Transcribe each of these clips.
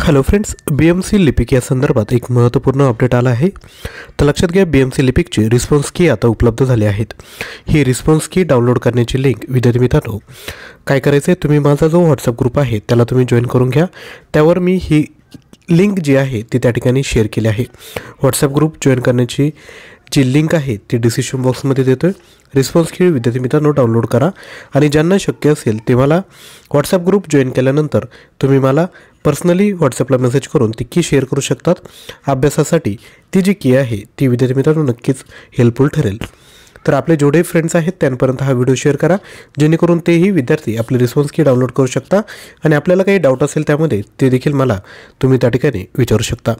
Hello friends, BMC लिपिक या संदर्भात एक महत्त्वपूर्ण अपडेट आला आहे। तर लक्षात घ्या, BMC लिपिकची रिस्पॉन्स की आता उपलब्ध झाली आहेत। ही रिस्पॉन्स की डाउनलोड करण्याची लिंक विद्यार्थी मित्रांनो काय करायचे, तुम्ही माझा जो व्हॉट्सअप ग्रुप आहे त्याला तुम्ही जॉईन करून घ्या। त्यावर मी ही लिंक जी आहे ती त्या ठिकाणी शेअर केली आहे। व्हॉट्सअप ग्रुप जॉईन करण्याची जी लिंक आहे ती डिस्क्रिप्शन बॉक्समध्ये देतोय। रिस्पॉन्स की विद्यार्थी मित्रांनो डाउनलोड करा आणि ज्यांना शक्य असेल ते मला व्हॉट्सअप ग्रुप जॉईन केल्यानंतर तुम्ही मला पर्सनली व्हॉट्सअपला मेसेज करून ती की शेअर करू शकतात। अभ्यासासाठी ती जी की आहे ती विद्यार्थी मित्रांनो नक्कीच हेल्पफुल ठरेल। तर आपले जेवढे फ्रेंड्स आहेत त्यांपर्यंत हा व्हिडिओ शेअर करा, जेणेकरून तेही विद्यार्थी आपली रिस्पॉन्स की डाउनलोड करू शकता आणि आपल्याला काही डाऊट असेल त्यामध्ये ते देखील मला तुम्ही त्या ठिकाणी विचारू शकता।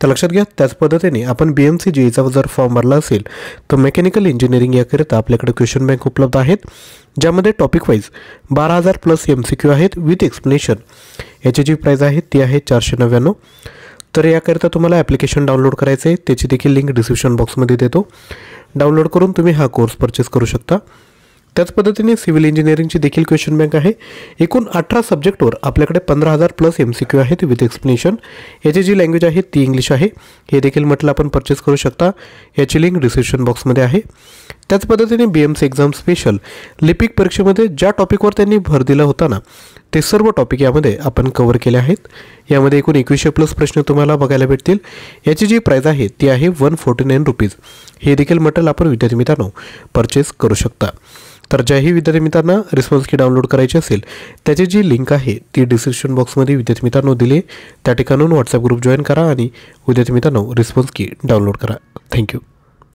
तर लक्षात घ्या, त्याच पद्धतीने आपण BMC JEEचा जर फॉर्म भरला असेल तर मेकॅनिकल इंजिनिअरिंग याकरिता आपल्याकडे क्वेश्चन बँक उपलब्ध आहेत, ज्यामध्ये टॉपिक वाईज 12,000 प्लस MCQ आहेत विथ एक्सप्लेनेशन। याची जी प्राईस आहे ती आहे 499। तर याकरिता तुम्हाला ॲप्लिकेशन डाउनलोड करायचं आहे, त्याची देखील लिंक डिस्क्रिप्शन बॉक्समध्ये देतो। डाउनलोड करून तुम्ही हा कोर्स परचेस करू शकता। त्याच पद्धतीने सिव्हिल इंजिनिअरिंगची देखील क्वेश्चन बँक आहे। एकूण 18 सब्जेक्टवर आपल्याकडे 15,000 प्लस MCQ आहेत विथ एक्सप्लेनेशन। याची जी लँग्वेज आहे ती इंग्लिश आहे। हे देखील म्हटलं आपण परचेस करू शकता, याची लिंक डिस्क्रिप्शन बॉक्समध्ये आहे। त्याच पद्धतीने BMC एक्झाम स्पेशल लिपिक परीक्षेमध्ये ज्या टॉपिकवर त्यांनी भर दिला होता ना, ते सर्व टॉपिक यामध्ये आपण कव्हर केले आहेत। यामध्ये एकूण 2100 प्लस प्रश्न तुम्हाला बघायला भेटतील। याची जी प्राईस आहे ती आहे 149 रुपीज। हे देखील मटेरियल आपण विद्यार्थी मित्रांनो परचेस करू शकता। तर ज्याही विद्यार्थी मित्रांना रिस्पॉन्स की डाउनलोड करायची असेल त्याची जी लिंक आहे ती डिस्क्रिप्शन बॉक्समध्ये विद्यार्थी मित्रांनो दिली, त्या ठिकाणून व्हॉट्सअप ग्रुप जॉईन करा आणि विद्यार्थी मित्रांनो रिस्पॉन्स की डाउनलोड करा। थँक्यू।